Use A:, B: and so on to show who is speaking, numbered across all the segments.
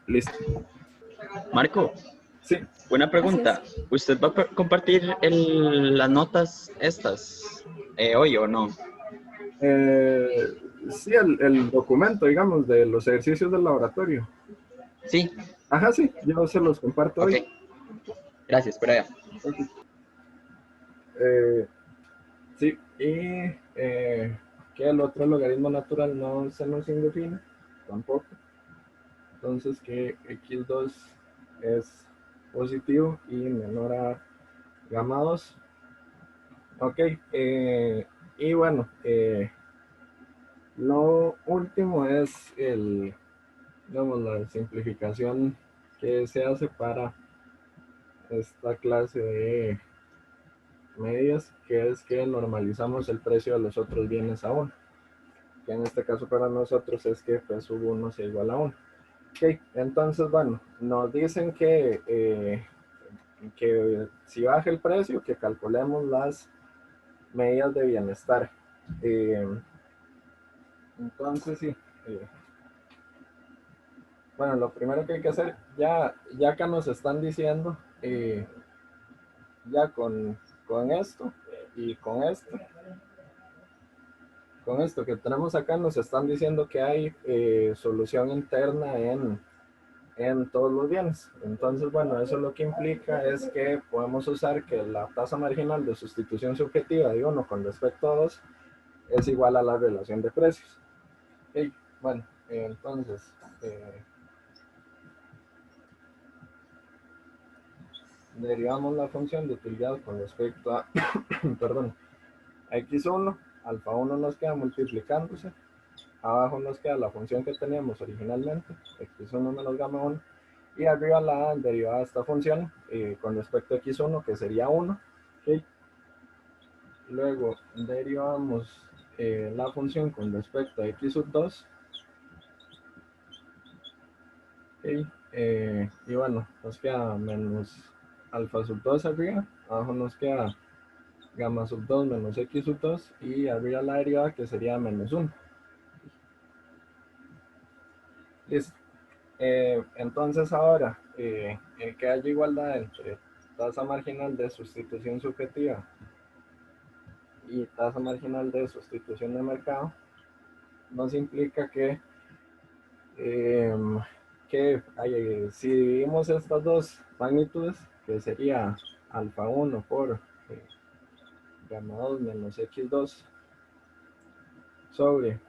A: Listo.
B: Marco,
A: Sí,
B: buena pregunta. ¿Usted va a compartir las notas estas hoy o no?
A: sí, el documento, digamos, de los ejercicios del laboratorio.
B: Sí,
A: Ajá, sí, yo se los comparto
B: ok.
A: hoy.
B: Gracias, por allá.
A: Ok. Eh, sí, y que el otro logaritmo natural no se nos indefine, tampoco. Entonces que x2 es positivo y menor a gamma 2. Ok, y bueno, lo último es digamos, la simplificación que se hace para esta clase de medidas, que es que normalizamos el precio de los otros bienes a 1, que en este caso para nosotros es que P sub 1 sea igual a 1. Ok, entonces, bueno, nos dicen que si baja el precio, que calculemos las medidas de bienestar. Eh, entonces, sí. Bueno, lo primero que hay que hacer, ya que nos están diciendo, ya con esto y con esto que tenemos acá, nos están diciendo que hay solución interna en todos los bienes. Entonces, bueno, eso lo que implica es que podemos usar que la tasa marginal de sustitución subjetiva de 1 con respecto a 2 es igual a la relación de precios. Ok, bueno, entonces, derivamos la función de utilidad con respecto a, perdón, a x1, alfa 1 nos queda multiplicándose, abajo nos queda la función que teníamos originalmente, x1 menos gamma 1, y arriba la derivada de esta función con respecto a x1, que sería 1. ¿Okay? Luego derivamos la función con respecto a x sub 2. ¿Okay? Y bueno, nos queda menos alfa sub 2 arriba, abajo nos queda gamma sub 2 menos x sub 2, y arriba la derivada que sería menos 1. Listo. Entonces ahora, que haya igualdad entre tasa marginal de sustitución subjetiva y tasa marginal de sustitución de mercado, nos implica si dividimos estas dos magnitudes, que sería alfa 1 por gamma 2 menos x2 sobre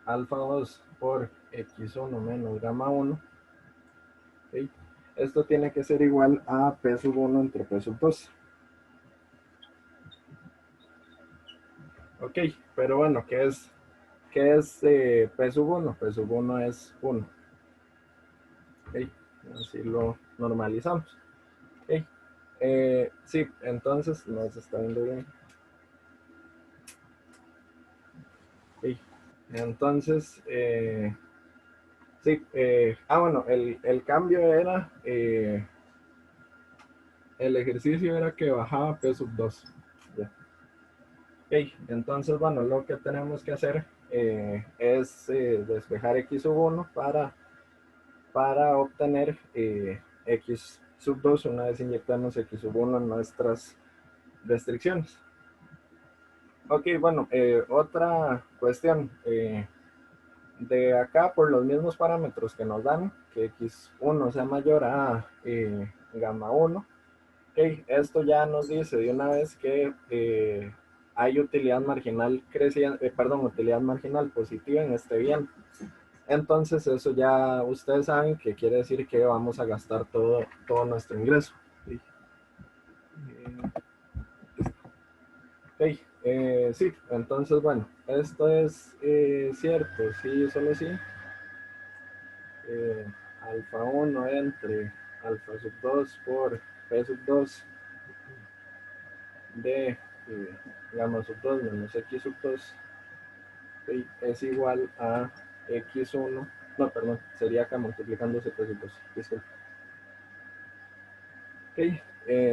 A: alfa 2 por x1 menos gamma 1, ¿okay? Esto tiene que ser igual a P sub 1 entre P sub 2. Ok, pero bueno, ¿qué es P sub 1? P sub 1 es 1. Ok, así lo normalizamos. Ok, sí, entonces nos está viendo bien. Ok, entonces, sí, bueno, el cambio era, el ejercicio era que bajaba P sub 2. Ya. Ok, entonces, bueno, lo que tenemos que hacer es despejar x sub 1 para obtener x sub 2 una vez inyectamos x sub 1 en nuestras restricciones. Ok, bueno, otra cuestión. De acá, por los mismos parámetros que nos dan, que x1 sea mayor a gamma 1, okay, esto ya nos dice de una vez que hay utilidad marginal creciente, perdón, utilidad marginal positiva en este bien. Entonces eso ya ustedes saben que quiere decir que vamos a gastar todo nuestro ingreso. Sí, sí, entonces bueno, esto es cierto, sí, solo sí. Alfa 1 entre alfa sub 2 por P sub 2 de gamma sub 2 menos x sub 2 es igual a x1, no, perdón, sería acá multiplicándose P sub 2. Disculpe. Ok,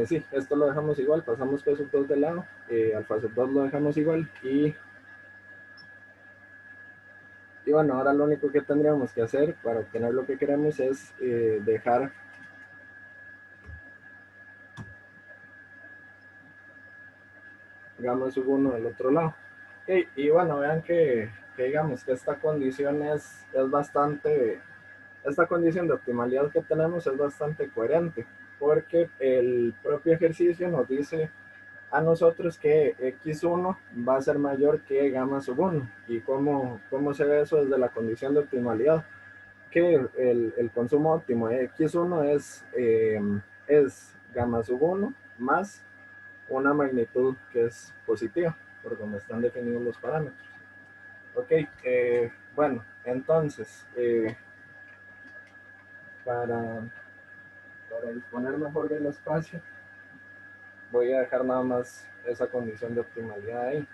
A: sí, esto lo dejamos igual, pasamos P sub 2 de lado, alfa sub 2 lo dejamos igual, y bueno, ahora lo único que tendríamos que hacer para obtener lo que queremos es dejar gamma sub 1 del otro lado. Okay, y bueno, vean que digamos que esta condición es bastante, esta condición de optimalidad que tenemos es bastante coherente, porque el propio ejercicio nos dice a nosotros que x1 va a ser mayor que gamma sub 1. ¿Y cómo se ve eso desde la condición de optimalidad? Que el consumo óptimo de x1 es gamma sub 1 más una magnitud que es positiva, por donde están definidos los parámetros. Ok, bueno, entonces, para, para disponer mejor del espacio, voy a dejar nada más esa condición de optimalidad ahí.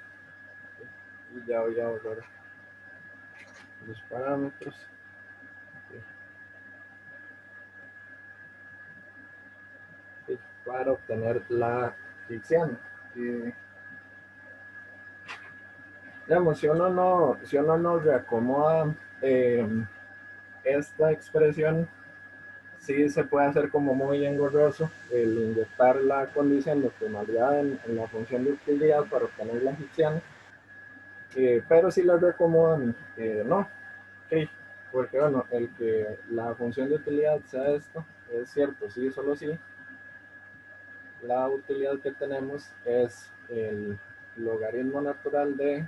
A: Y ya voy a volver los parámetros. Para obtener la Higgsana. Digamos, si uno no reacomoda esta expresión, sí se puede hacer como muy engorroso el inyectar la condición de optimalidad en la función de utilidad para obtener la Higgsana, pero si la reacomodan, no. Okay. Porque bueno, el que la función de utilidad sea esto, es cierto, sí, solo sí. La utilidad que tenemos es el logaritmo natural de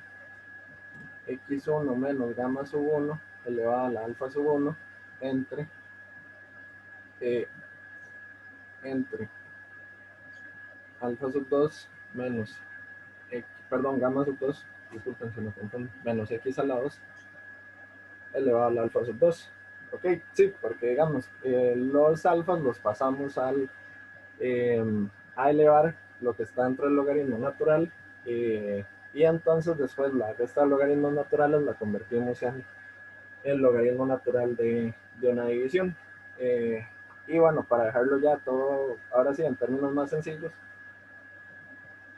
A: x1 menos gamma sub 1 elevado a la alfa sub 1 entre, eh, entre alfa sub 2 menos, perdón, gamma sub 2, disculpen, se me confundo, menos x a la 2 elevado a la alfa sub 2. Ok, sí, porque digamos, los alfas los pasamos eh, a elevar lo que está dentro del logaritmo natural, y entonces después la resta de logaritmos naturales la convertimos en el logaritmo natural de una división. Y bueno, para dejarlo ya todo, ahora sí, en términos más sencillos,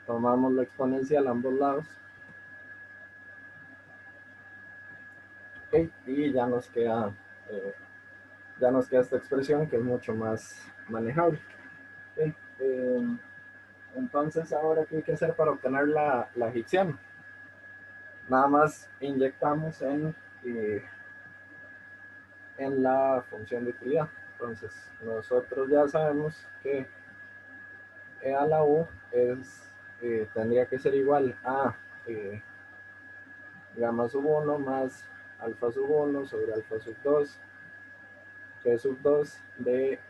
A: tomamos la exponencial a ambos lados. Okay, y ya nos queda esta expresión que es mucho más manejable. Okay, entonces, ahora, ¿qué hay que hacer para obtener la Higgsana? Nada más inyectamos en la función de utilidad. Entonces, nosotros ya sabemos que E a la U tendría que ser igual a eh, gamma sub 1 más alfa sub 1 sobre alfa sub 2, P sub 2 de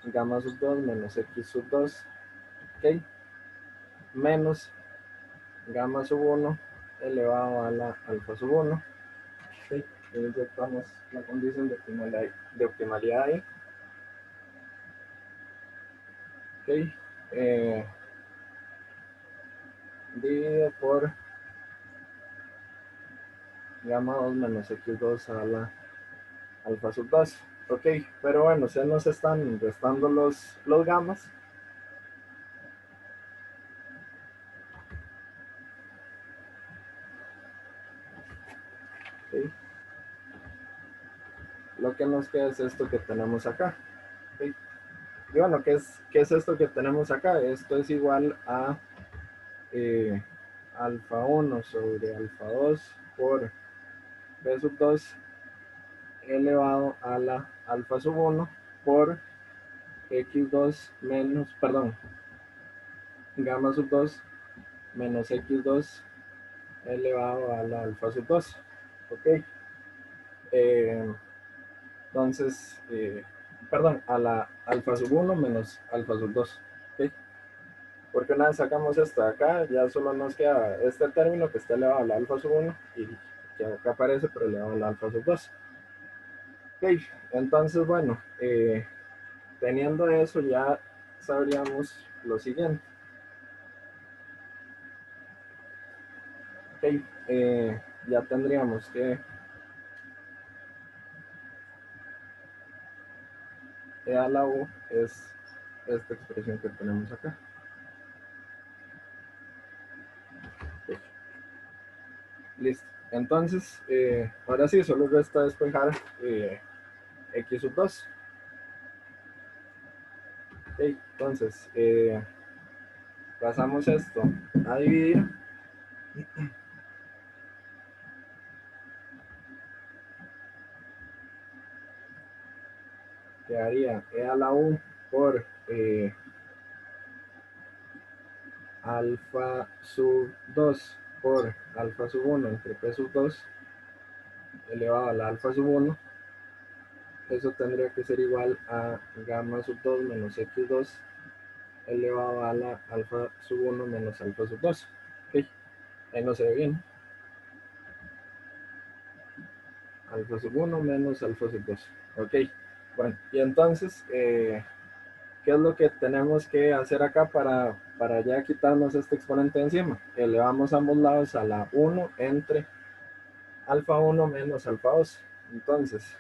A: gamma sub 2 menos X sub 2, ¿ok? Menos gamma sub 1 elevado a la alfa sub 1, ¿ok? Inyectamos la condición de optimalidad ahí, ¿ok? Dividido por gamma 2 menos x2 a la alfa sub 2. Ok, pero bueno, se nos están restando los gamas. Okay. Lo que nos queda es esto que tenemos acá. Okay. Y bueno, ¿qué es esto que tenemos acá? Esto es igual a alfa 1 sobre alfa 2 por b sub 2 elevado a la alfa sub 1 por x2 menos, perdón, gamma sub 2 menos x2 elevado a la alfa sub 2. Ok. Entonces, perdón, a la alfa sub 1 menos alfa sub 2. ¿Okay? Porque una vez sacamos esto de acá, ya solo nos queda este término que está elevado a la alfa sub 1 y que acá aparece pero elevado a la alfa sub 2. Ok, entonces bueno, teniendo eso ya sabríamos lo siguiente. Ok, ya tendríamos que E a la U es esta expresión que tenemos acá. Okay. Listo. entonces, ahora sí, solo resta despejar x sub 2. Ok, entonces, pasamos esto a dividir. Quedaría e a la u por alfa sub 2 por alfa sub 1 entre p sub 2 elevado a la alfa sub 1. Eso tendría que ser igual a gamma sub 2 menos x2 elevado a la alfa sub 1 menos alfa sub 2. Ok, ahí no se ve bien. Alfa sub 1 menos alfa sub 2. Ok, bueno, y entonces, ¿qué es lo que tenemos que hacer acá para ya quitarnos este exponente de encima? Elevamos ambos lados a la 1 entre alfa 1 menos alfa 2. Entonces,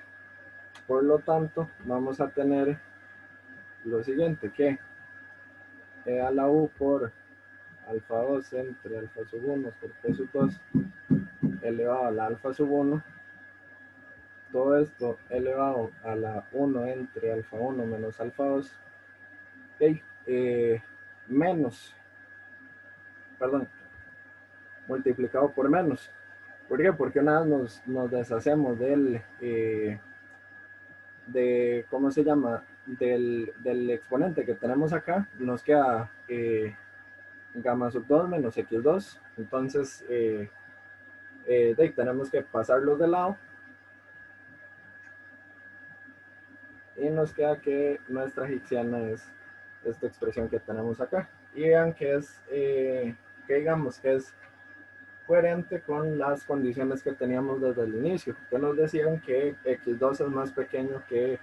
A: por lo tanto, vamos a tener lo siguiente, que e a la u por alfa 2 entre alfa sub 1 por p sub 2 elevado a la alfa sub 1. Todo esto elevado a la 1 entre alfa 1 menos alfa 2. Okay, menos, perdón, multiplicado por menos. ¿Por qué? Porque una vez nos deshacemos de, ¿cómo se llama? Del exponente que tenemos acá, nos queda gamma sub 2 menos x2. Entonces, tenemos que pasarlos de lado. Y nos queda que nuestra hicksiana es esta expresión que tenemos acá. Y vean que es, que digamos que es coherente con las condiciones que teníamos desde el inicio, que nos decían que x2 es más pequeño que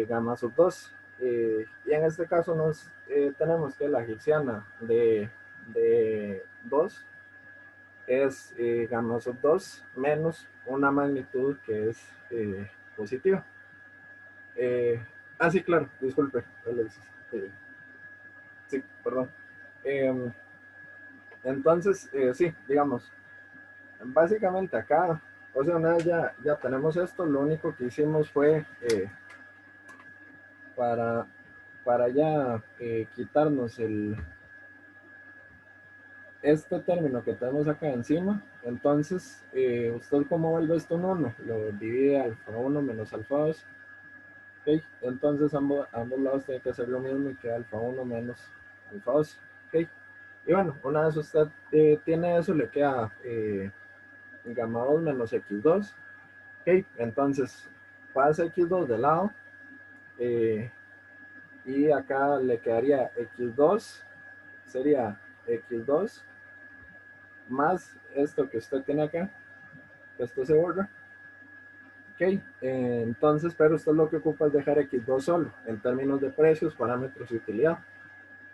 A: gamma sub 2. Y en este caso tenemos que la hicksiana de 2 es gamma sub 2 menos una magnitud que es positiva. Sí, claro, disculpe, Alexis. Sí, perdón. Eh, entonces, sí, digamos, básicamente acá, o sea, una vez ya tenemos esto, lo único que hicimos fue para, para ya quitarnos este término que tenemos acá encima. Entonces, ¿usted cómo vuelve esto en 1? Lo divide alfa 1 menos alfa 2. Okay. Entonces ambos lados tienen que hacer lo mismo y queda alfa 1 menos alfa 2. Okay. Y bueno, una vez usted tiene eso, le queda gamma 2 menos x2. Okay. Entonces pasa x2 de lado y acá le quedaría x2, sería x2 más esto que usted tiene acá, esto se borra. Ok, entonces, pero usted lo que ocupa es dejar x2 solo en términos de precios, parámetros y utilidad.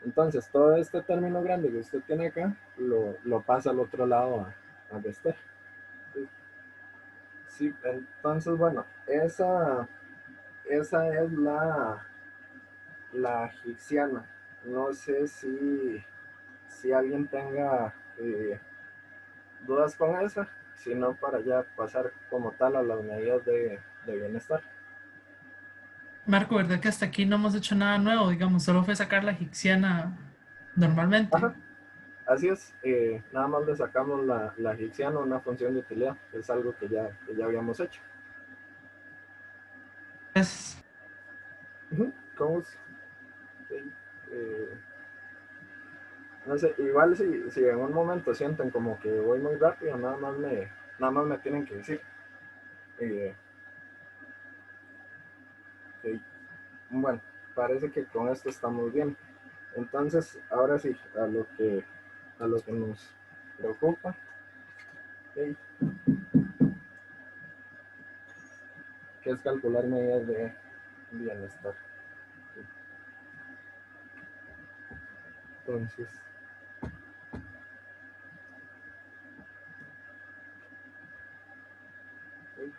A: Entonces, todo este término grande que usted tiene acá, lo pasa al otro lado a restar. Sí, entonces, bueno, esa es la hicksiana. No sé si alguien tenga dudas con esa, sino para ya pasar como tal a las medidas de bienestar.
C: Marco, ¿verdad que hasta aquí no hemos hecho nada nuevo? Digamos, solo fue sacar la egipciana normalmente.
A: Ajá, así es, nada más le sacamos la hicksiana, una función de utilidad, que es algo que ya habíamos hecho.
C: Es,
A: ¿Cómo es? Sí, eh, no sé, igual si en un momento sienten como que voy muy rápido, nada más me tienen que decir. Eh, ok, bueno, parece que con esto estamos bien. Entonces, ahora sí, a lo que nos preocupa, ok, que es calcular medidas de bienestar. Entonces, ok,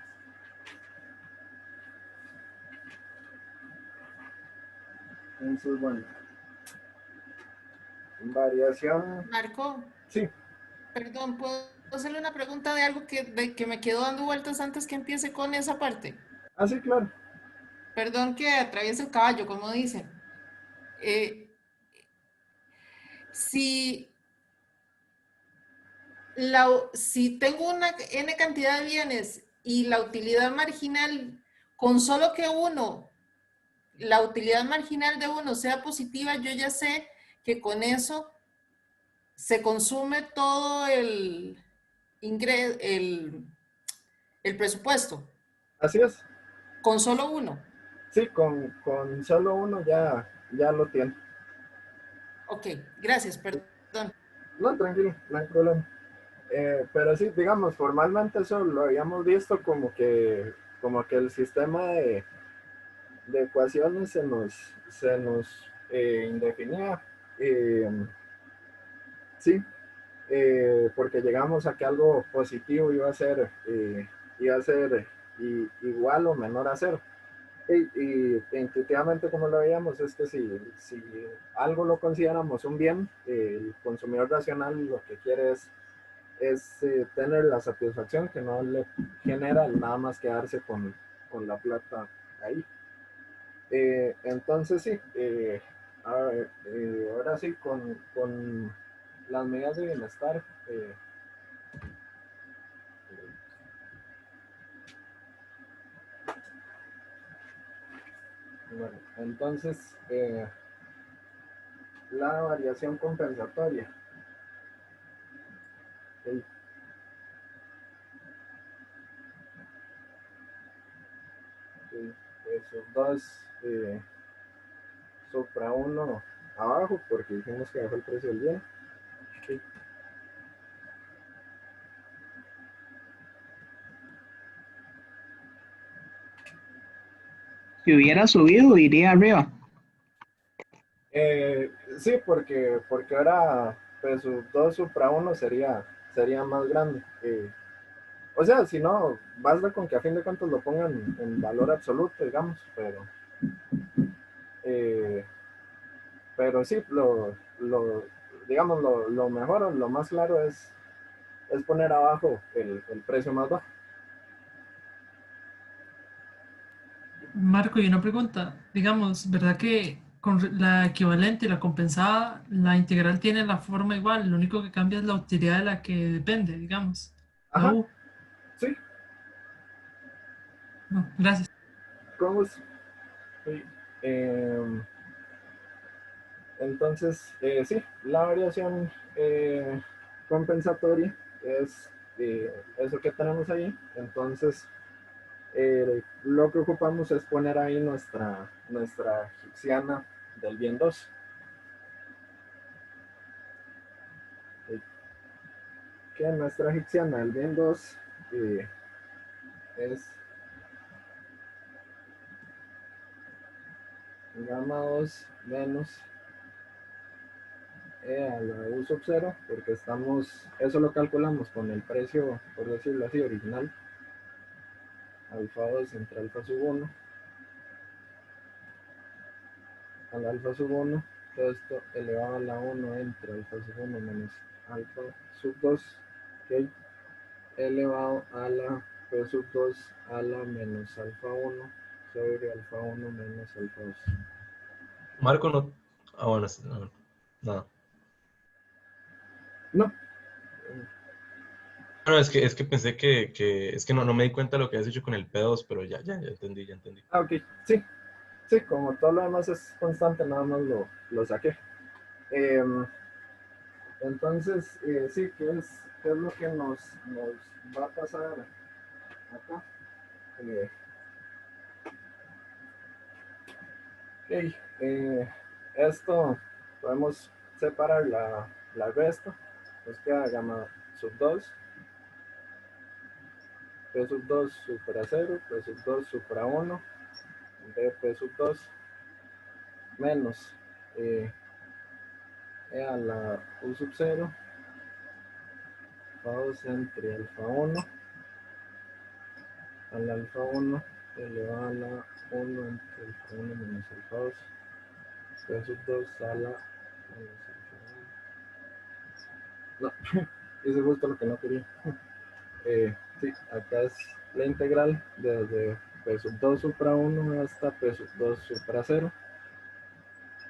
A: entonces bueno, variación,
D: Marco,
A: sí,
D: perdón, ¿puedo hacerle una pregunta de algo que me quedó dando vueltas antes que empiece con esa parte?
A: Ah, sí, claro.
D: Perdón que atraviese el caballo, como dicen. Eh, si, si tengo una N cantidad de bienes y la utilidad marginal, con solo que la utilidad marginal de uno sea positiva, yo ya sé que con eso se consume todo el presupuesto,
A: Así es.
D: con solo uno.
A: Sí, con solo uno ya lo tiene.
D: Ok, gracias, perdón.
A: No, tranquilo, no hay problema. Pero sí, digamos, formalmente eso lo habíamos visto como que el sistema de ecuaciones se nos indefinía. Eh, sí, porque llegamos a que algo positivo iba a ser igual o menor a cero. Y intuitivamente como lo veíamos es que si algo lo consideramos un bien, el consumidor racional lo que quiere es tener la satisfacción que no le genera nada más quedarse con la plata ahí. Entonces sí, ahora sí con las medidas de bienestar. Bueno, entonces la variación compensatoria. ¿Ok? Esos dos supra uno abajo porque dijimos que bajó el precio del bien. ¿Ok?
E: Si hubiera subido, iría arriba.
A: Sí, porque ahora pues, 2 supra uno sería más grande. O sea, si no, basta con que a fin de cuentas lo pongan en valor absoluto, digamos, eh, pero sí, digamos, lo mejor o lo más claro es poner abajo el precio más bajo.
C: Marco, y una pregunta. Digamos, ¿verdad que con la equivalente y la compensada, la integral tiene la forma igual? Lo único que cambia es la utilidad de la que depende, digamos. La
A: Ajá,
C: U.
A: sí,
C: No, gracias.
A: ¿cómo es? Sí. Eh, entonces, sí, la variación compensatoria es eso que tenemos ahí. Entonces, lo que ocupamos es poner ahí nuestra Hicksiana del bien 2. Que nuestra Hicksiana del bien 2 es gamma 2 menos a la U sub 0, porque eso lo calculamos con el precio, por decirlo así, original, alfa 2 entre alfa sub 1, al alfa sub 1, todo esto elevado a la 1 entre alfa sub 1 menos alfa sub 2, ¿ok? Elevado a la P sub 2 a la menos alfa 1 sobre alfa 1 menos alfa 2.
F: Marco no. Ah, bueno, no, nada.
A: No,
F: Bueno, es que pensé es que no me di cuenta de lo que habías hecho con el P2, pero ya entendí, ya entendí.
A: ok, sí, sí, como todo lo demás es constante, nada más lo saqué. Em, entonces, sí, ¿qué es lo que nos va a pasar acá? Eh, ok, esto podemos separar la resta, nos queda gamma sub 2, P sub 2 supra 0, P sub 2 supra 1, P sub 2 menos a la U sub 0, alfa 2 entre alfa 1, al alfa 1 elevado a la 1 entre alfa 1 menos alfa 2, P sub 2 a la menos alfa 1. No, hice justo lo que no quería. Sí, acá es la integral desde P sub 2 supra 1 hasta P sub 2 supra 0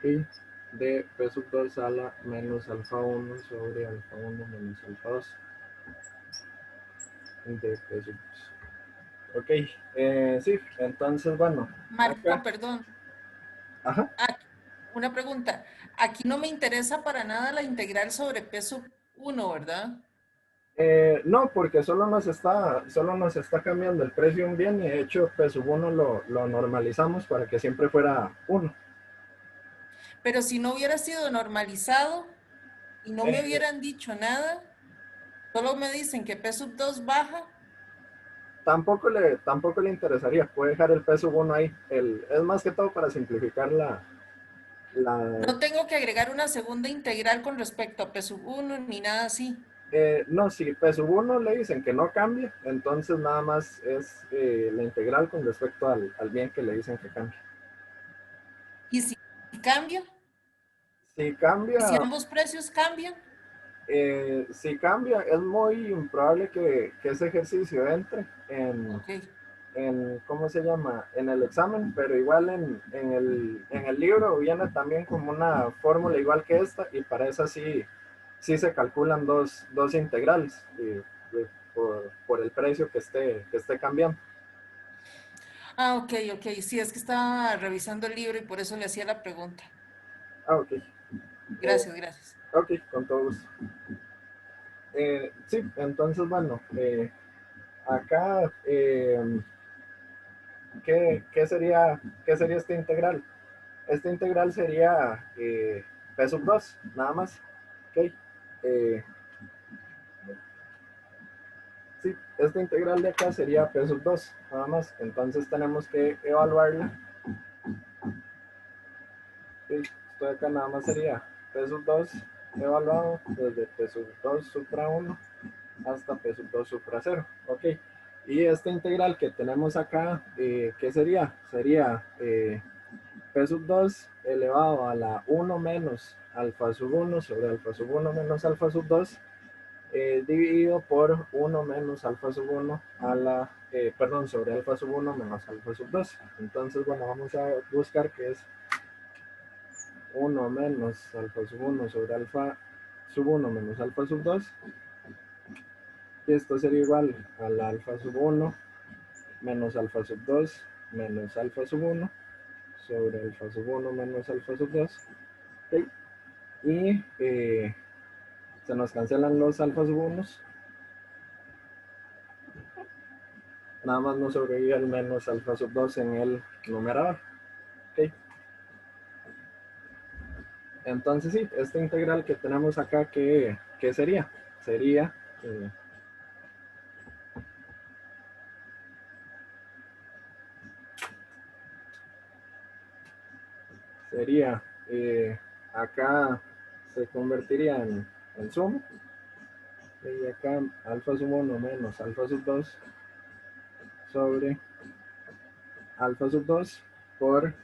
A: y de P sub 2 a la menos alfa 1 sobre alfa 1 menos alfa 2 de P sub 2. Ok, sí, entonces bueno,
D: Marco,
A: acá,
D: perdón.
A: ajá,
D: Aquí, una pregunta. Aquí no me interesa para nada la integral sobre P sub 1, ¿verdad?
A: no, porque solo nos está cambiando el precio de un bien y de hecho P sub 1 lo normalizamos para que siempre fuera 1.
D: Pero si no hubiera sido normalizado y no me
A: Eh,
D: hubieran dicho nada, solo me dicen que P sub 2 baja.
A: tampoco le interesaría, puede dejar el P sub 1 ahí. Es más que todo para simplificar la
D: No tengo que agregar una segunda integral con respecto a P sub 1 ni nada así.
A: no, si P sub 1 le dicen que no cambie, entonces nada más es la integral con respecto al bien que le dicen que cambie.
D: Y si cambia,
A: Si
D: y si
A: cambia,
D: ambos precios cambian,
A: si cambia, es muy improbable que ese ejercicio entre
D: ok.
A: ¿cómo se llama? En el examen, pero igual en el libro viene también como una fórmula igual que esta y para esa sí se calculan dos integrales por el precio que esté cambiando.
D: Ah, ok, ok. Sí, es que estaba revisando el libro y por eso le hacía la pregunta.
A: Ah, ok. Eh,
D: Gracias, gracias.
A: ok, con todo gusto. Sí, entonces, bueno, acá, qué sería esta integral? Esta integral sería P sub 2, nada más. Ok. Eh, sí, esta integral de acá sería P sub 2, nada más. Entonces tenemos que evaluarla. Sí, esto de acá nada más sería P sub 2 evaluado desde P sub 2 supra 1 hasta P sub 2 supra 0. Ok. Y esta integral que tenemos acá, ¿qué sería? Sería P sub 2 elevado a la 1 menos alfa sub 1 sobre alfa sub 1 menos alfa sub 2 dividido por 1 menos alfa sub 1 a la, perdón, sobre alfa sub 1 menos alfa sub 2. Entonces, bueno, vamos a buscar que es 1 menos alfa sub 1 sobre alfa sub 1 menos alfa sub 2. Y esto sería igual a la alfa sub 1 menos alfa sub 2 menos alfa sub 1 sobre alfa sub 1 menos alfa sub 2. ¿Okay? Y se nos cancelan los alfa sub 1. Nada más nos sobrevive el menos alfa sub 2 en el numerador. ¿Okay? Entonces sí, esta integral que tenemos acá, ¿qué sería? Sería sería acá se convertiría en suma y acá alfa sub 1 menos alfa sub 2 sobre alfa sub 2 por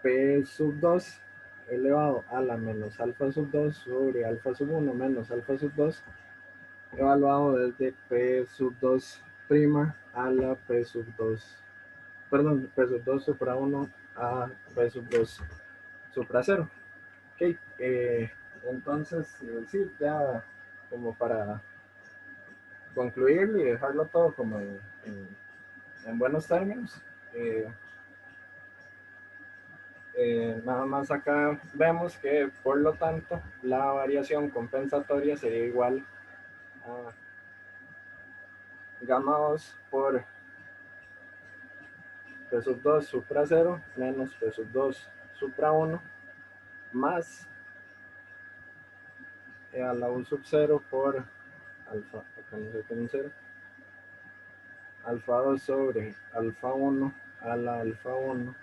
A: P sub 2 elevado a la menos alfa sub 2 sobre alfa sub 1 menos alfa sub 2 evaluado desde P sub 2 prima a la P sub 2, perdón, P sub 2 supra 1 a P sub 2 supra 0. Ok, entonces sí, ya como para concluir y dejarlo todo como en buenos términos. eh, nada más acá vemos que por lo tanto la variación compensatoria sería igual a gamma 2 por P sub 2 supra 0 menos P sub 2 supra 1 más a la U sub 0 por alfa, acá no sé qué es un 0, alfa 2 sobre alfa 1 a la alfa 1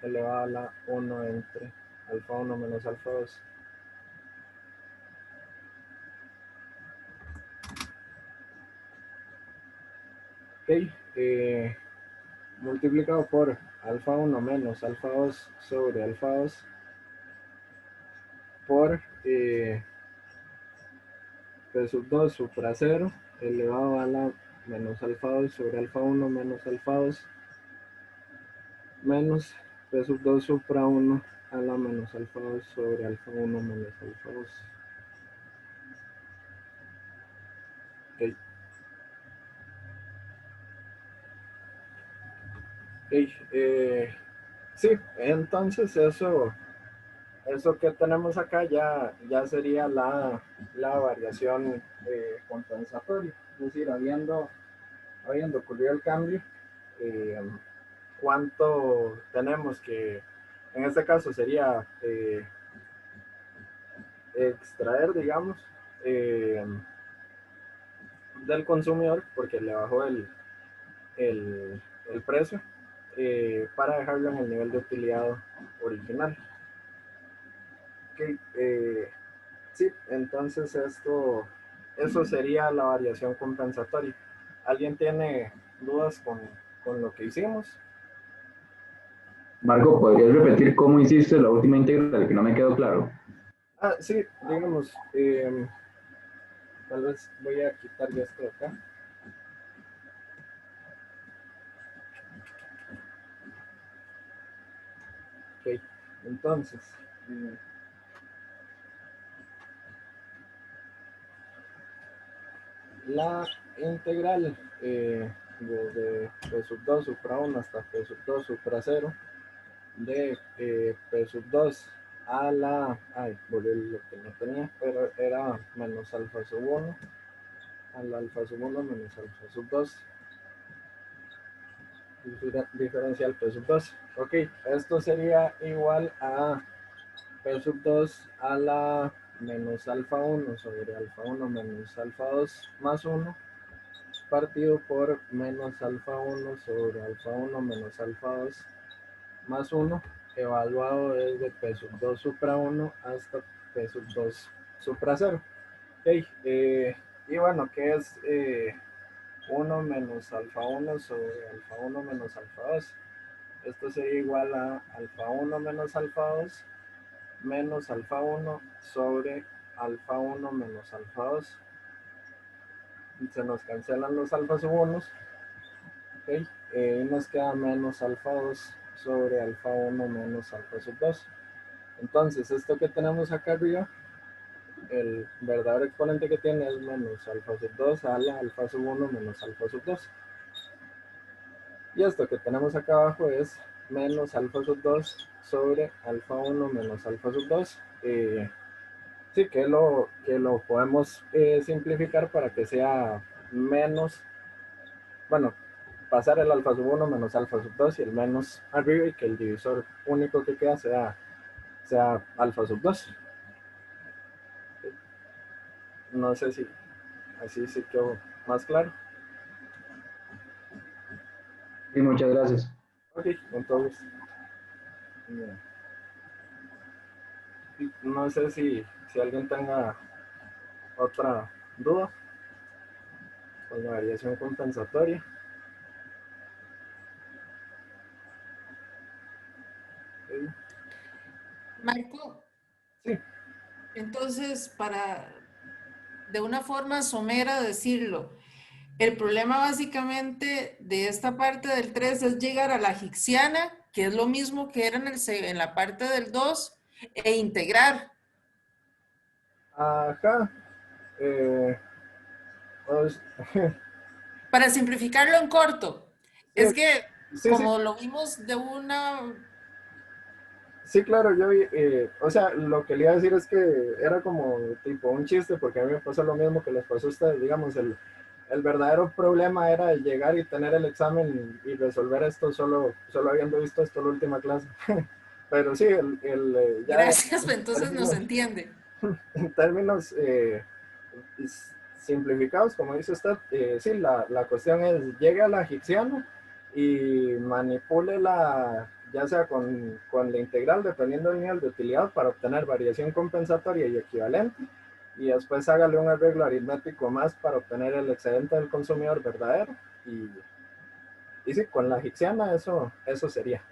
A: elevado a la 1 entre alfa 1 menos alfa 2. Ok, multiplicado por alfa 1 menos alfa 2 sobre alfa 2 por P sub 2 supra 0 elevado a la menos alfa 2 sobre alfa 1 menos alfa 2 menos P sub 2 supra 1 a la menos alfa 2 sobre alfa 1 menos alfa 2. Ok. Ok, sí, entonces eso que tenemos acá ya sería la variación compensatoria. Es decir, habiendo ocurrido el cambio, eh, cuánto tenemos que, en este caso sería extraer, digamos, eh, del consumidor, porque le bajó el precio, para dejarlo en el nivel de utilidad original. Okay, sí, entonces eso sería la variación compensatoria. ¿Alguien tiene dudas con lo que hicimos?
G: Marco, ¿podrías repetir cómo hiciste la última integral? Que no me quedó claro.
A: Ah, sí, digamos, tal vez voy a quitar ya esto de acá. Ok, entonces, la integral desde P sub 2 supra 1 hasta P sub 2 supra 0 de P sub 2 a la, ay, volví lo que no tenía, pero era menos alfa sub 1 al alfa sub 1 menos alfa sub 2 diferencial P sub 2. Ok, esto sería igual a P sub 2 a la menos alfa 1 sobre alfa 1 menos alfa 2 más 1 partido por menos alfa 1 sobre alfa 1 menos alfa 2 más 1 evaluado desde P sub 2 supra 1 hasta P sub 2 supra 0. Okay, y bueno, ¿qué es 1 menos alfa 1 sobre alfa 1 menos alfa 2? Esto sería igual a alfa 1 menos alfa 2 menos alfa 1 sobre alfa 1 menos alfa 2. Se nos cancelan los alfa sub 1. Okay, y nos queda menos alfa 2 sobre alfa 1 menos alfa sub 2. Entonces, esto que tenemos acá arriba, el verdadero exponente que tiene es menos alfa sub 2 a la alfa sub 1 menos alfa sub 2. Y esto que tenemos acá abajo es menos alfa sub 2 sobre alfa 1 menos alfa sub 2. Sí, que lo podemos simplificar para que sea menos, bueno, pasar el alfa sub 1 menos alfa sub 2 y el menos arriba, y que el divisor único que queda sea alfa sub 2. No sé si así se quedó más claro.
G: Sí, muchas gracias.
A: Ok, entonces, no sé si alguien tenga otra duda con la variación compensatoria. Ok,
D: Marco,
A: sí,
D: entonces, para de una forma somera decirlo, el problema básicamente de esta parte del 3 es llegar a la Higgsana, que es lo mismo que era en la parte del 2, e integrar.
A: ajá. Pues,
D: Para simplificarlo en corto,
A: sí,
D: es que
A: sí,
D: como lo vimos de una...
A: sí, claro, yo vi, o sea, lo que le iba a decir es que era como tipo un chiste, porque a mí me pasó lo mismo que les pasó a ustedes. Digamos, el verdadero problema era llegar y tener el examen y resolver esto solo habiendo visto esto en la última clase. Pero sí, ya
D: Gracias, entonces nos entiende.
A: en términos simplificados, como dice usted, sí, la cuestión es: llegue a la egipciana y manipule ya sea con la integral, dependiendo del nivel de utilidad, para obtener variación compensatoria y equivalente, y después hágale un arreglo aritmético más para obtener el excedente del consumidor verdadero, y sí, con la egipciana eso sería.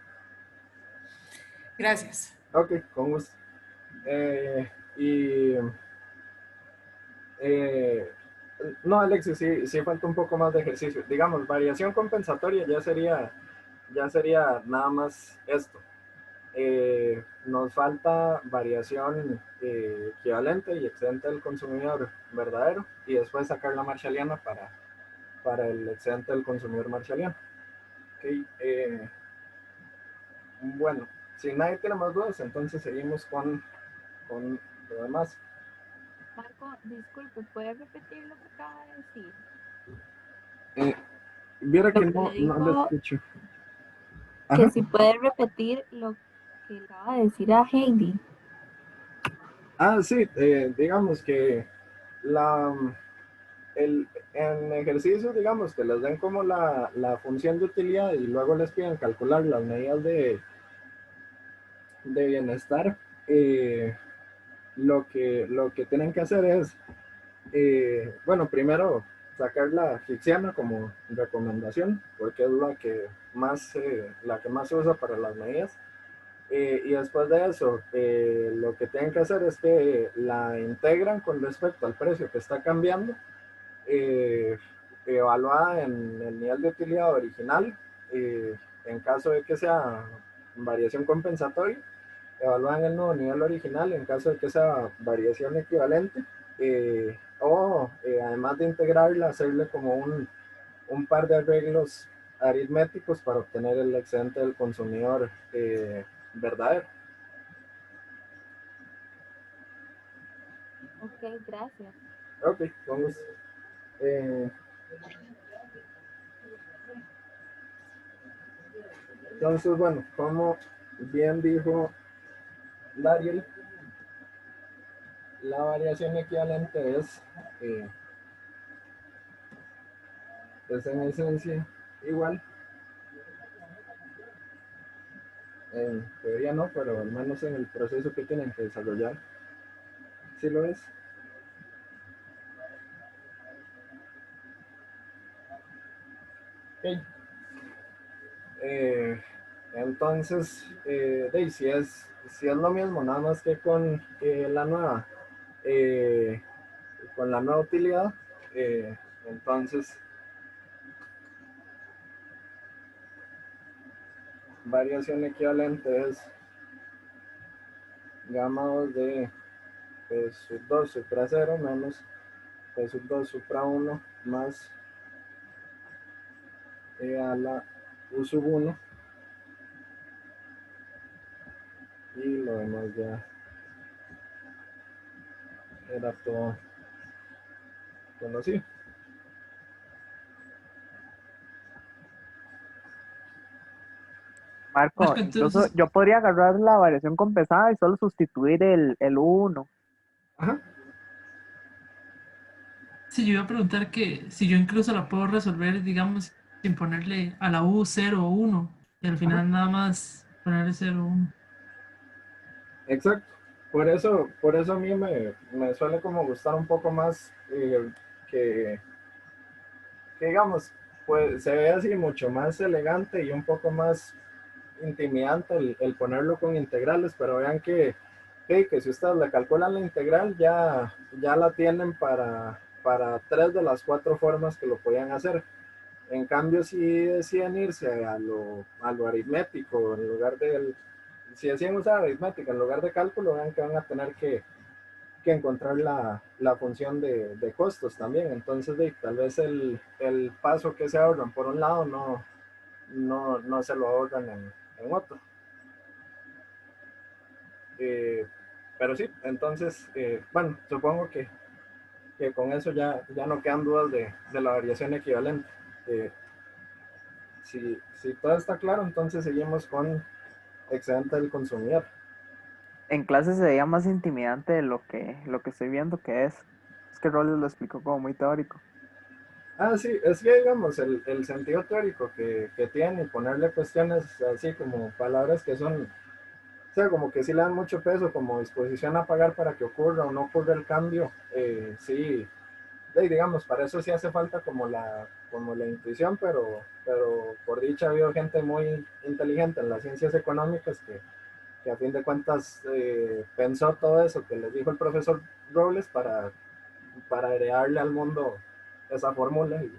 D: Gracias.
A: Ok, con gusto. Y No, Alexis, sí falta un poco más de ejercicio. Digamos, variación compensatoria ya sería nada más esto. Nos falta variación equivalente y excedente del consumidor verdadero y después sacar la marshalliana para el excedente del consumidor marshalliano. Okay, bueno, si nadie tiene más dudas, entonces seguimos con lo demás.
H: Marco, disculpe, ¿puede repetir lo que acaba de decir?
A: Viera
H: Lo
A: que
H: que le
A: no lo
H: dijo,
A: escucho.
H: que
A: Ajá.
H: si puede repetir lo que le acaba de decir a Heidi.
A: Sí, digamos que la, en ejercicios, digamos, que les den como la función de utilidad y luego les piden calcular las medidas de bienestar, lo que tienen que hacer es, bueno, primero sacar la Hixiana como recomendación, porque es la que más se usa para las medidas. Y después de eso, lo que tienen que hacer es que la integran con respecto al precio que está cambiando, eh, evaluada en el nivel de utilidad original, en caso de que sea variación compensatoria, evaluada en el nuevo nivel original, en caso de que sea variación equivalente, además de integrarla, hacerle como un par de arreglos aritméticos para obtener el excedente del consumidor verdadero.
H: Ok, gracias.
A: Ok, vamos. Entonces, bueno, como bien dijo Dariel, la variación equivalente es en esencia igual. En teoría no, pero al menos en el proceso que tienen que desarrollar, sí lo es. Okay. Entonces, si es lo mismo, nada más que con con la nueva utilidad, entonces variación equivalente es gamma 2 de P sub 2 supra 0 menos P sub 2 supra 1 más E a la U sub 1 y lo demás ya era todo conocido.
E: Marco,
C: Marco,
E: incluso
C: entonces,
E: yo podría agarrar la variación compensada y solo sustituir el uno.
A: Ajá.
C: si yo iba a preguntar que si yo incluso la puedo resolver, digamos, sin ponerle a la U 0 o 1, y al
A: Ajá.
C: final nada más ponerle 0 o 1.
A: Exacto. Por eso a mí me suele como gustar un poco más que, que digamos, pues se ve así mucho más elegante y un poco más intimidante el ponerlo con integrales, pero vean que si ustedes le calculan la integral ya la tienen para 3 de las 4 formas que lo podían hacer. En cambio, si deciden irse a lo aritmético, en lugar si deciden usar aritmética en lugar de cálculo, vean que van a tener que encontrar la función de costos también. Entonces, tal vez el paso que se ahorran por un lado no se lo ahorran en otro. Pero sí, entonces, bueno, supongo que con eso ya no quedan dudas de la variación equivalente. Si todo está claro, entonces seguimos con excedente del consumidor.
E: En clase se veía más intimidante de lo que estoy viendo que es. Es que Roles lo explicó como muy teórico.
A: Sí, es que digamos, el sentido teórico que tiene y ponerle cuestiones así como palabras que son, o sea, como que sí le dan mucho peso, como disposición a pagar para que ocurra o no ocurra el cambio, sí, digamos, para eso sí hace falta como la intuición, pero por dicha ha habido gente muy inteligente en las ciencias económicas que a fin de cuentas pensó todo eso que les dijo el profesor Robles para heredarle al mundo esa fórmula y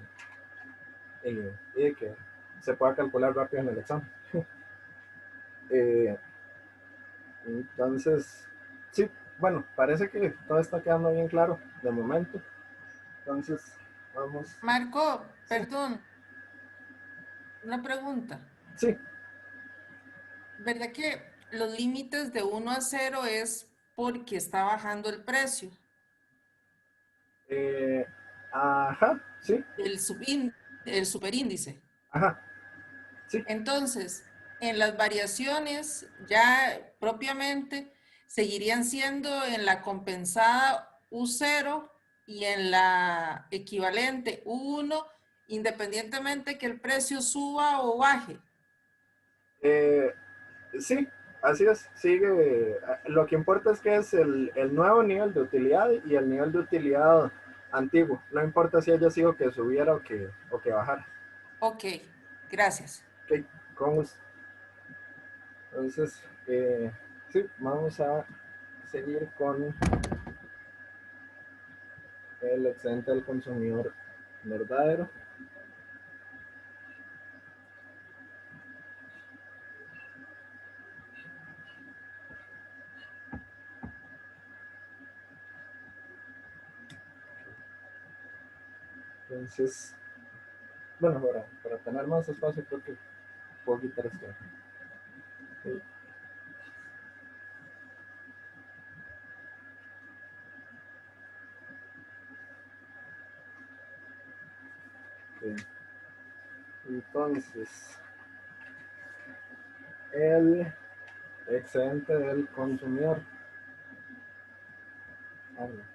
A: de que se pueda calcular rápido en el examen. Eh, entonces, sí, bueno, parece que todo está quedando bien claro de momento. Entonces, vamos.
D: Marco,
A: Sí.
D: perdón, una pregunta.
A: Sí,
D: ¿Verdad que los límites de 1 a 0 es porque está bajando el precio?
A: ajá, sí,
D: El superíndice.
A: ajá, sí.
D: Entonces, en las variaciones ya propiamente seguirían siendo en la compensada U0 y en la equivalente U1, independientemente que el precio suba o baje.
A: Eh, sí, así es, sigue. Lo que importa es que es el nuevo nivel de utilidad y el nivel de utilidad antiguo. No importa si haya sido que subiera o que bajara.
D: Ok, gracias.
A: Ok, con gusto. Entonces, sí, vamos a seguir con el excedente del consumidor verdadero. Entonces, bueno, para tener más espacio creo que puedo quitar esto. Ok. Ok. Entonces, el excedente del consumidor. Ah, no.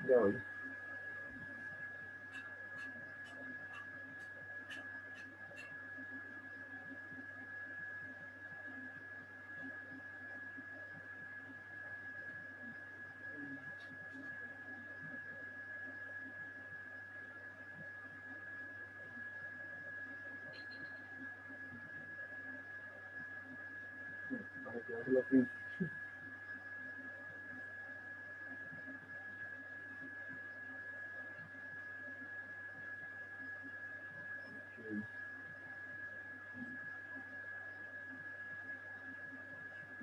A: Ya voy. Para que veas lo que- ok.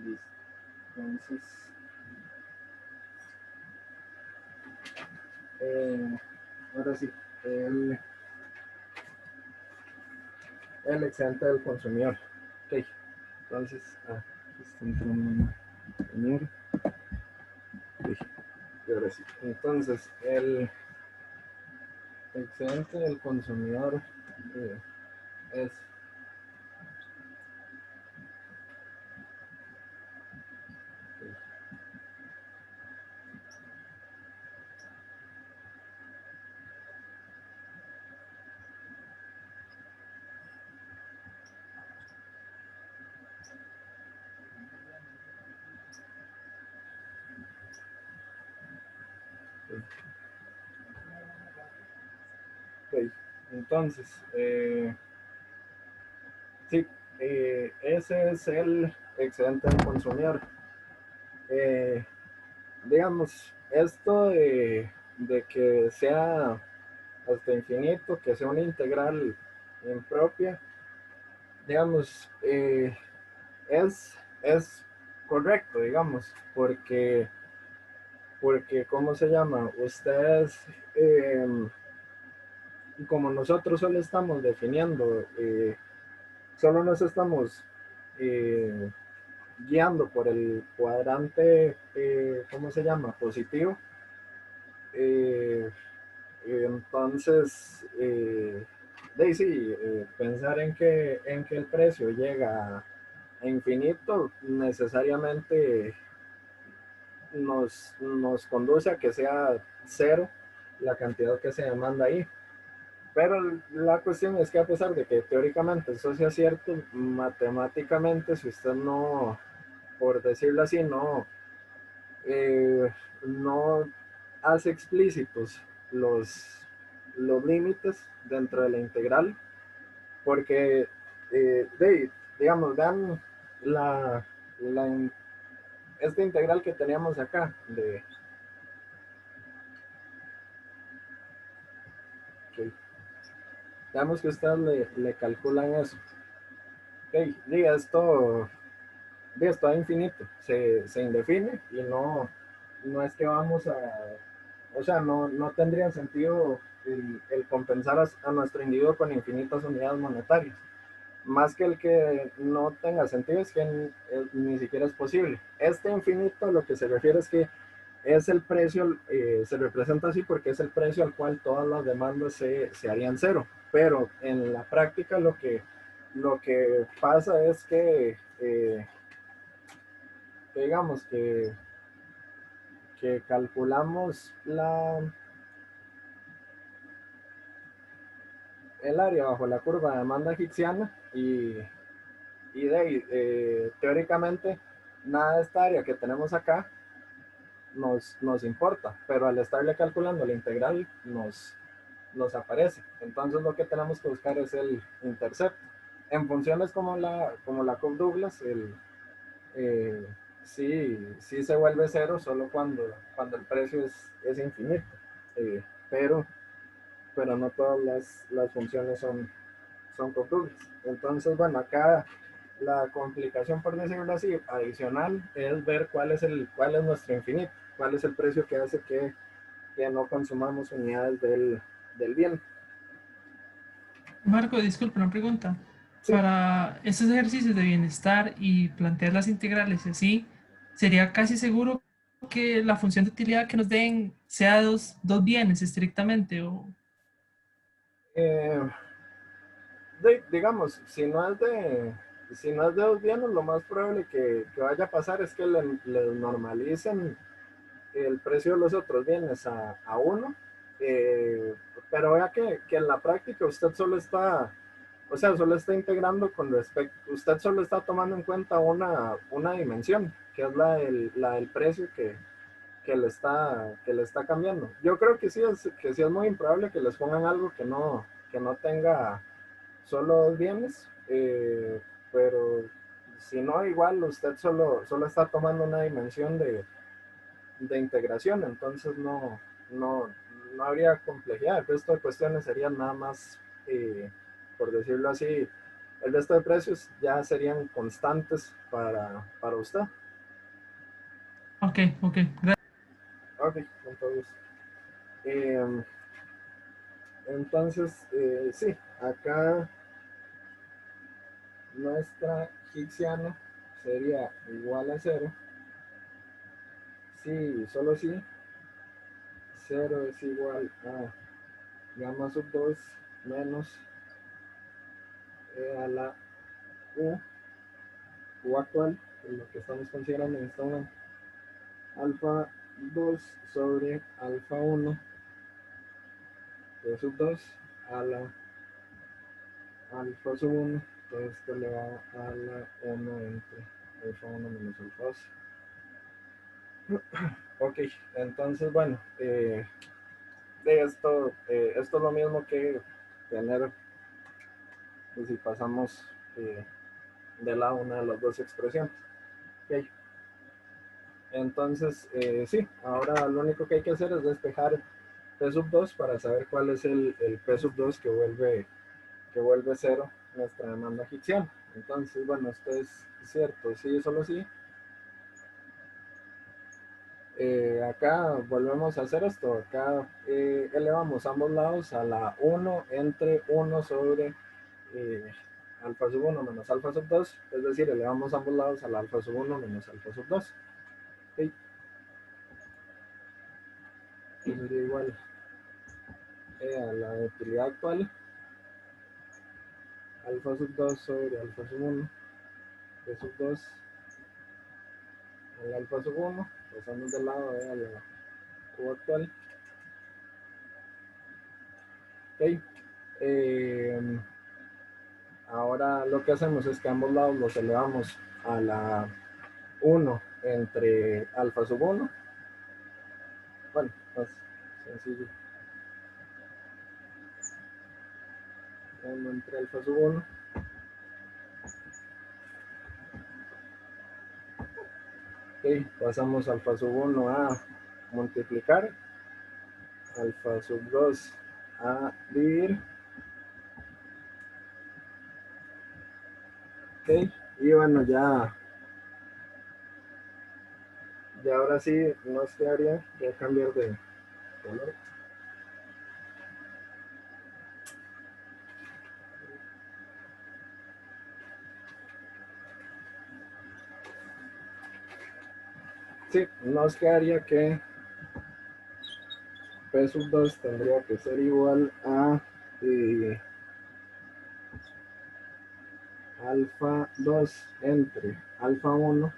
A: Listo. Entonces, ahora sí, el, el excedente del consumidor. Ok. Entonces, aquí está entrando un consumidor. Ok. Y ahora sí. Entonces, el excedente del consumidor es ok. Entonces, sí, ese es el excedente del consumidor. Eh, digamos, esto de que sea hasta infinito, que sea una integral impropia, digamos, es correcto, digamos, porque ¿cómo se llama? Ustedes, como nosotros solo estamos definiendo, solo nos estamos eh, guiando por el cuadrante, ¿cómo se llama? Positivo. Eh, entonces, sí, pensar en que el precio llega a infinito necesariamente nos conduce a que sea cero la cantidad que se demanda ahí. Pero la cuestión es que a pesar de que teóricamente eso sea cierto, matemáticamente, si usted no, por decirlo así, no hace explícitos los límites dentro de la integral, porque, digamos, vean la, la esta integral que teníamos acá, ok, digamos que ustedes le calculan eso. Ok, diga esto es infinito, se indefine y no es que vamos a, o sea, no tendría sentido el compensar a nuestro individuo con infinitas unidades monetarias. Más que el que no tenga sentido es que ni siquiera es posible. Este infinito lo que se refiere es que es el precio, se representa así porque es el precio al cual todas las demandas se harían cero. Pero en la práctica lo que pasa es que digamos que calculamos el área bajo la curva de demanda hicksiana y de ahí, teóricamente, nada de esta área que tenemos acá nos importa, pero al estarle calculando la integral nos aparece. Entonces lo que tenemos que buscar es el intercepto. En funciones como la Cobb-Douglas, eh, sí se vuelve cero solo cuando el precio es infinito. Eh, pero, pero no todas las funciones son Cobb-Douglas. Entonces, bueno, acá la complicación, por decirlo así, adicional es ver cuál es nuestro infinito, cuál es el precio que hace que no consumamos unidades del bien.
C: Marco, disculpa, una pregunta.
A: Sí.
C: Para estos ejercicios de bienestar y plantear las integrales y así, ¿sería casi seguro que la función de utilidad que nos den sea dos bienes estrictamente?
A: Eh, digamos, si no es de dos bienes, lo más probable que vaya a pasar es que le normalicen el precio de los otros bienes a uno, pero vea que en la práctica usted solo está, o sea, solo está integrando con respecto, usted solo está tomando en cuenta una dimensión, que es la del precio que le está cambiando. Yo creo que sí es muy improbable que les pongan algo que no tenga solo dos bienes, pero si no, igual usted solo está tomando una dimensión de integración, entonces no, no habría complejidad. El resto de cuestiones serían nada más, por decirlo así, el resto de precios ya serían constantes para usted.
C: Ok, ok, gracias.
A: Ok, entonces, eh, sí, acá nuestra hicksiana sería igual a cero. Sí, solo si cero es igual a gamma sub 2 menos a la U actual, en lo que estamos considerando en este momento, alfa 2 sobre alfa 1 de sub 2 a la alfa sub 1, entonces esto le va a la 1 entre alfa 1 menos alfa 2. Ok, entonces bueno, esto es lo mismo que tener, pues, si pasamos de lado una de las dos expresiones. Ok. Entonces, sí, ahora lo único que hay que hacer es despejar P sub 2 para saber cuál es el P sub 2 que vuelve cero nuestra demanda hicksiana. Entonces, bueno, esto es cierto, sí, solo sí. Acá volvemos a hacer esto, acá elevamos ambos lados a la 1 entre 1 sobre alfa sub 1 menos alfa sub 2, es decir, elevamos ambos lados a la alfa sub 1 menos alfa sub 2. ¿Okay? Esto sería igual a la utilidad actual, alfa sub 2 sobre alfa sub 1, de sub 2 al alfa sub 1, pasamos del lado a la Q actual. Ok. Ahora lo que hacemos es que ambos lados los elevamos a la 1 entre alfa sub 1. Bueno, más sencillo. 1 entre alfa sub 1. Ok, pasamos alfa sub 1 a multiplicar, alfa sub 2 a dividir. Ok, y bueno, ya ahora sí nos quedaría, voy a cambiar de color. Sí, nos quedaría que P sub 2 tendría que ser igual a alfa 2 entre alfa 1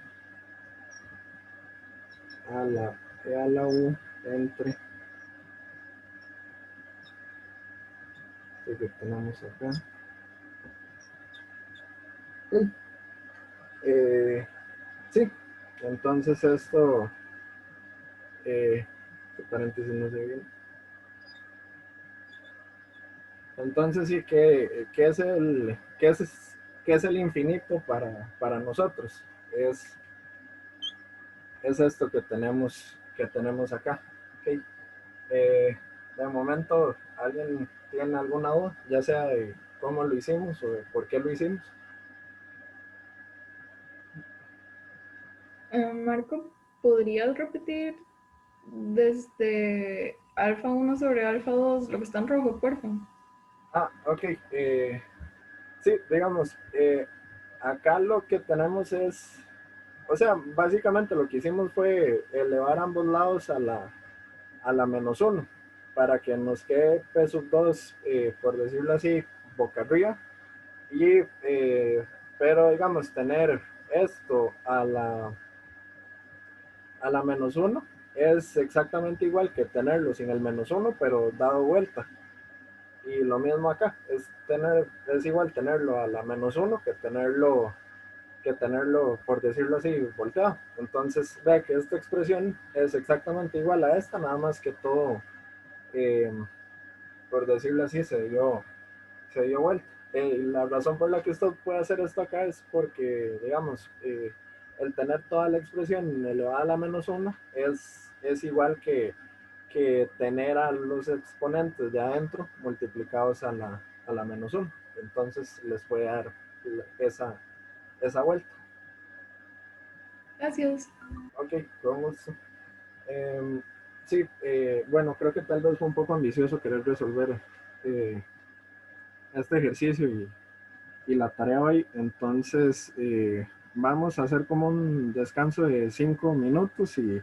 A: a la E a la U entre esto que tenemos acá. Sí, entonces esto, este paréntesis no se ve bien. Entonces sí, ¿qué es el infinito para nosotros? Es esto que tenemos acá. Ok. De momento, ¿alguien tiene alguna duda? Ya sea de cómo lo hicimos o de por qué lo hicimos.
I: Marco, ¿podrías repetir desde alfa 1 sobre alfa 2 lo que está en rojo, por favor?
A: Ah, ok. Sí, digamos, acá lo que tenemos es, o sea, básicamente lo que hicimos fue elevar ambos lados a la menos 1 para que nos quede P sub 2, por decirlo así, boca arriba. Y, pero digamos, tener esto a la menos 1 es exactamente igual que tenerlo sin el menos 1, pero dado vuelta. Y lo mismo acá, es igual tenerlo a la menos 1 que tenerlo, por decirlo así, volteado. Entonces, vea que esta expresión es exactamente igual a esta, nada más que todo, por decirlo así, se dio vuelta. La razón por la que usted puede hacer esto acá es porque, digamos, el tener toda la expresión elevada a la menos 1 es igual que tener a los exponentes de adentro multiplicados a la menos 1. Entonces les puede dar esa vuelta.
I: Gracias.
A: Ok, con gusto. Sí, bueno, creo que tal vez fue un poco ambicioso querer resolver este ejercicio y la tarea hoy. Entonces, vamos a hacer como un descanso de 5 minutos y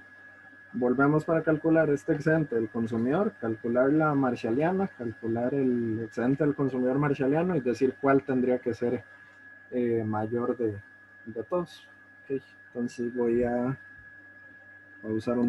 A: volvemos para calcular este excedente del consumidor, calcular la marshalliana, calcular el excedente del consumidor marshalliano y decir cuál tendría que ser mayor de todos. Okay, entonces voy a usar un